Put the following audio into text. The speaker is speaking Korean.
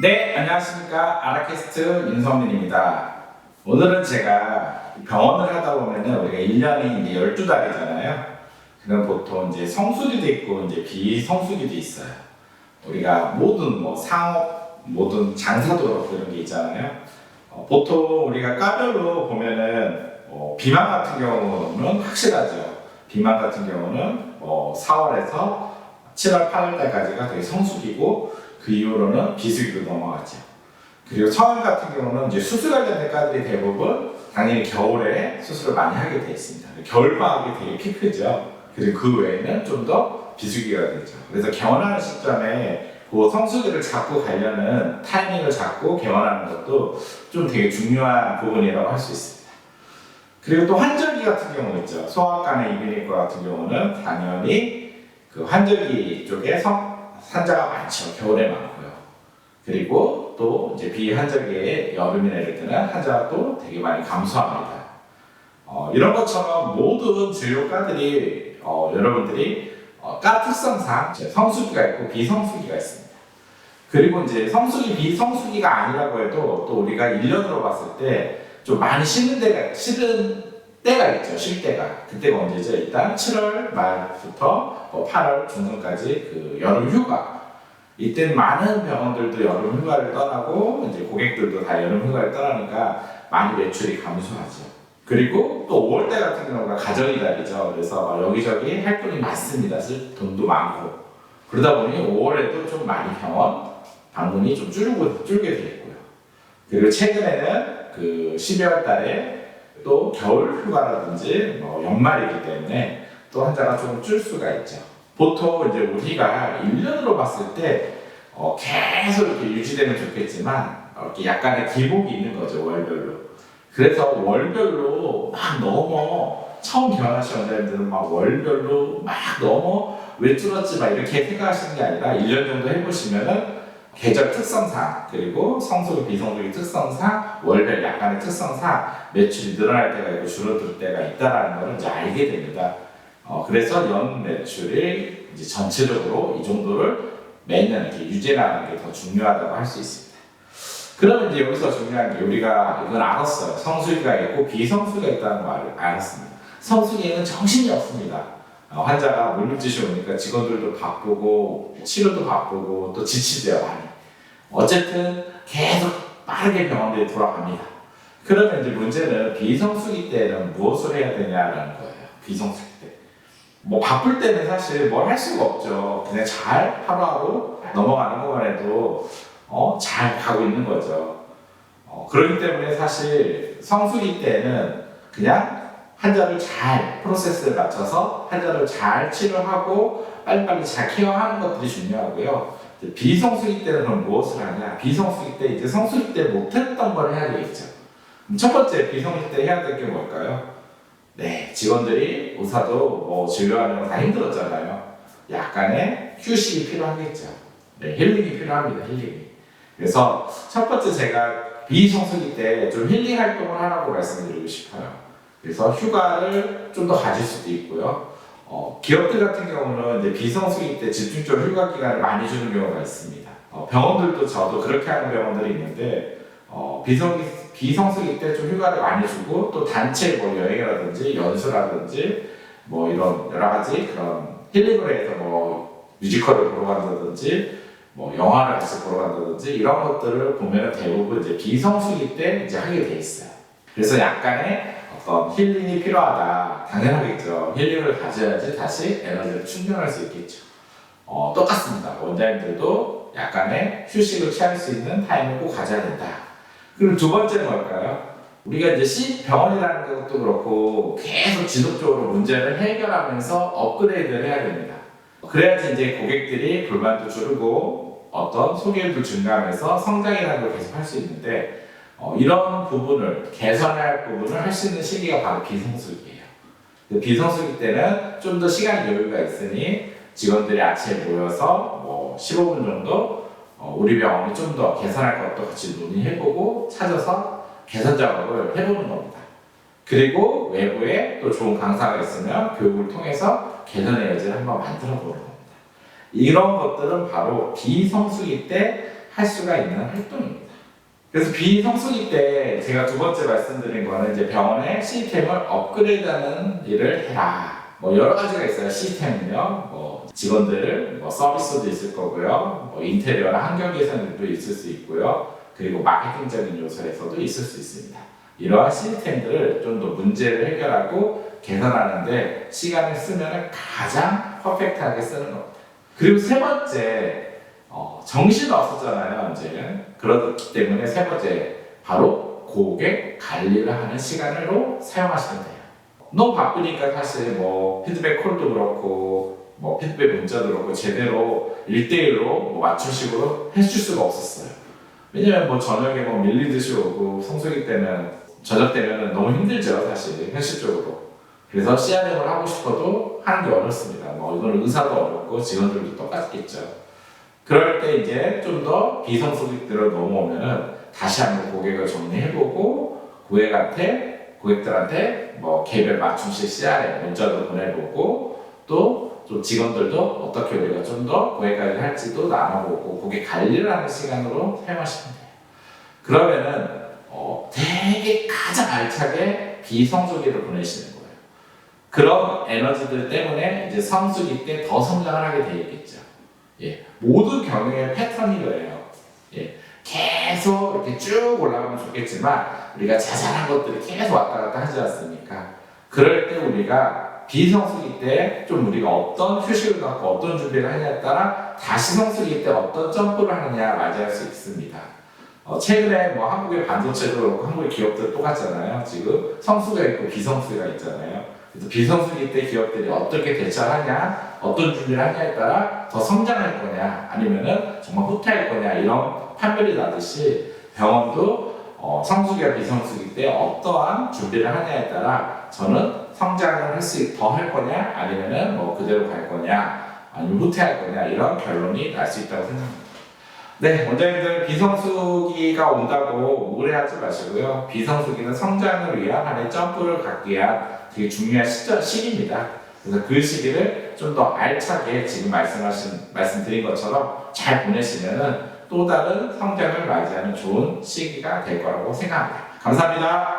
네, 안녕하십니까. 아라캐스트 윤성민입니다. 오늘은 제가 병원을 하다 보면은 우리가 1년이 이제 12달이잖아요. 그럼 보통 이제 성수기도 있고 이제 비성수기도 있어요. 우리가 모든 뭐 상업, 모든 장사도 그렇고 이런 게 있잖아요. 보통 우리가 과별로 보면은 비만 같은 경우는 확실하죠. 비만 같은 경우는 4월에서 7월, 8월달까지가 되게 성수기고 그 이후로는 비수기로 넘어가죠. 그리고 성형 같은 경우는 이제 수술 관련된 과들이 대부분 당연히 겨울에 수술을 많이 하게 되어 있습니다. 겨울방학이 되게 피크죠. 그리고 그 외에는 좀 더 비수기가 되죠. 그래서 개원하는 시점에 그 성수기를 잡고 가려는 타이밍을 잡고 개원하는 것도 좀 되게 중요한 부분이라고 할 수 있습니다. 그리고 또 환절기 같은 경우 있죠. 소아과나 이비인후과 같은 경우는 당연히 그 환절기 쪽에 환자가 많죠. 겨울에 많고요. 그리고 또 이제 비환절기에 여름이나 이럴 때는 환자가 또 되게 많이 감소합니다. 이런 것처럼 모든 진료과들이 여러분들이 과 특성상 성수기가 있고 비성수기가 있습니다. 그리고 이제 성수기, 비성수기가 아니라고 해도 또 우리가 1년으로 봤을 때 좀 많이 쉬는 때가 있죠. 쉴 때가. 그때가 언제죠? 일단 7월 말부터 8월 중순까지 그 여름 휴가. 이때 많은 병원들도 여름 휴가를 떠나고 이제 고객들도 다 여름 휴가를 떠나니까 많이 매출이 감소하죠. 그리고 또 5월달 같은 경우가 가정의 달이죠. 그래서 여기저기 할 돈이 많습니다. 쓸 돈도 많고. 그러다 보니 5월에도 좀 많이 병원 방문이 좀 줄게 되고요. 그리고 최근에는 그 12월 달에 또 겨울 휴가라든지 연말이기 때문에 또 환자가 좀 줄 수가 있죠. 보통 이제 우리가 1년으로 봤을 때 계속 이렇게 유지되면 좋겠지만 이렇게 약간의 기복이 있는 거죠, 월별로. 그래서 월별로 막 너무 처음 개원하신 원장님들은 막 월별로 막 너무 왜 줄었지 막 이렇게 생각하시는 게 아니라 1년 정도 해보시면은 계절 특성상 그리고 성수기 비성수기 특성상 월별 약간의 특성상 매출이 늘어날 때가 있고 줄어들 때가 있다라는 걸 이제 알게 됩니다. 그래서 연 매출이 이제 전체적으로 이 정도를 매년 이렇게 유지하는 게 더 중요하다고 할 수 있습니다. 그러면 이제 여기서 중요한 게 우리가 이걸 알았어요. 성수기가 있고 비성수기가 있다는 걸 알았습니다. 성수기에는 정신이 없습니다. 환자가 물밀듯이 오니까 직원들도 바쁘고 치료도 바쁘고 또 지치죠 많이. 어쨌든 계속 빠르게 병원들이 돌아갑니다. 그러면 이제 문제는 비성수기 때는 무엇을 해야 되냐라는 거예요. 비성수기 때. 뭐 바쁠 때는 사실 뭘 할 수가 없죠. 그냥 잘 하루하루 넘어가는 것만 해도 잘 가고 있는 거죠. 그렇기 때문에 사실 성수기 때는 그냥 환자를 잘 프로세스를 맞춰서 환자를 잘 치료하고 빨리빨리 잘 케어하는 것들이 중요하고요. 비성수기 때는 그럼 무엇을 하냐? 비성수기 때 이제 성수기 때 못했던 걸 해야 되겠죠. 첫 번째 비성수기 때 해야 될 게 뭘까요? 네, 직원들이 의사도 진료하느라 다 힘들었잖아요. 약간의 휴식이 필요하겠죠. 네, 힐링이 필요합니다. 힐링이. 그래서 첫 번째 제가 비성수기 때 좀 힐링 활동을 하라고 말씀드리고 싶어요. 그래서 휴가를 좀 더 가질 수도 있고요. 기업들 같은 경우는 이제 비성수기 때 집중적으로 휴가 기간을 많이 주는 경우가 있습니다. 병원들도 저도 그렇게 하는 병원들이 있는데 비성수기 때 좀 휴가를 많이 주고 또 단체 여행이라든지 연수라든지 이런 여러 가지 그런 힐링을 해서 뮤지컬을 보러 간다든지 영화를 같이 보러 간다든지 이런 것들을 보면 대부분 이제 비성수기 때 이제 하게 돼 있어요. 그래서 약간의 어떤 힐링이 필요하다. 당연하겠죠. 힐링을 가져야지 다시 에너지를 충전할 수 있겠죠. 똑같습니다. 원장님들도 약간의 휴식을 취할 수 있는 타임을 꼭 가져야 된다. 그럼 두 번째는 뭘까요? 우리가 이제 병원이라는 것도 그렇고 계속 지속적으로 문제를 해결하면서 업그레이드를 해야 됩니다. 그래야지 이제 고객들이 불만도 줄고 어떤 소개도 증가하면서 성장이라는 걸 계속 할 수 있는데 이런 부분을 개선해야 할 부분을 할 수 있는 시기가 바로 비성수기예요. 비성수기 때는 좀 더 시간 여유가 있으니 직원들이 아침에 모여서 15분 정도 우리 병원이 좀 더 개선할 것도 같이 논의해보고 찾아서 개선 작업을 해보는 겁니다. 그리고 외부에 또 좋은 강사가 있으면 교육을 통해서 개선의 여지를 한번 만들어 보는 겁니다. 이런 것들은 바로 비성수기 때 할 수가 있는 활동입니다. 그래서 비성수기 때 제가 두 번째 말씀드린 거는 이제 병원의 시스템을 업그레이드하는 일을 해라. 뭐 여러 가지가 있어요. 시스템은요. 뭐 직원들을 뭐 서비스도 있을 거고요. 뭐 인테리어나 환경 개선도 있을 수 있고요. 그리고 마케팅적인 요소에서도 있을 수 있습니다. 이러한 시스템들을 좀 더 문제를 해결하고 개선하는데 시간을 쓰면 가장 퍼펙트하게 쓰는 겁니다. 그리고 세 번째, 정신 없었잖아요, 이제. 그렇기 때문에 세 번째, 바로 고객 관리를 하는 시간으로 사용하시면 돼요. 너무 바쁘니까 사실 뭐 피드백 콜도 그렇고, 뭐 피드백 문자도 그렇고, 제대로 1대1로 뭐 맞춤식으로 해줄 수가 없었어요. 왜냐면 뭐 저녁에 뭐 밀리듯이 오고, 성수기 때는, 저녁 때면 너무 힘들죠, 사실, 현실적으로. 그래서 CRM을 하고 싶어도 하는 게 어렵습니다. 뭐 이건 의사도 어렵고, 직원들도 똑같겠죠. 그럴 때 이제 좀 더 비성수기들을 넘어오면은 다시 한번 고객을 정리해보고 고객들한테 뭐 개별 맞춤식 CRM 문자도 보내보고 또 좀 직원들도 어떻게 우리가 좀 더 고객 관리를 할지도 나눠보고 고객 관리를 하는 시간으로 사용하시면 돼요. 그러면은 되게 가장 알차게 비성수기를 보내시는 거예요. 그런 에너지들 때문에 이제 성수기 때 더 성장을 하게 되겠죠. 예, 모든 경영의 패턴이 그래요. 예, 계속 이렇게 쭉 올라가면 좋겠지만 우리가 자잘한 것들이 계속 왔다 갔다 하지 않습니까? 그럴 때 우리가 비성수기 때 좀 우리가 어떤 휴식을 갖고 어떤 준비를 하냐에 따라 다시 성수기 때 어떤 점프를 하느냐 맞이할 수 있습니다. 최근에 뭐 한국의 반도체도 그렇고 한국의 기업들 똑같잖아요. 지금 성수가 있고 비성수가 있잖아요. 그래서 비성수기 때 기업들이 어떻게 대처하냐, 어떤 준비를 하냐에 따라 더 성장할 거냐, 아니면은 정말 후퇴할 거냐 이런 판별이 나듯이 병원도 성수기와 비성수기 때 어떠한 준비를 하냐에 따라 저는 성장을 더 할 거냐, 아니면은 뭐 그대로 갈 거냐, 아니면 후퇴할 거냐 이런 결론이 날 수 있다고 생각합니다. 네, 원장님들 비성수기가 온다고 우울해하지 마시고요. 비성수기는 성장을 위한 하나의 점프를 갖기 위한 되게 중요한 시기입니다. 그래서 그 시기를 좀 더 알차게 지금 말씀드린 것처럼 잘 보내시면은 또 다른 성장을 맞이하는 좋은 시기가 될 거라고 생각합니다. 감사합니다.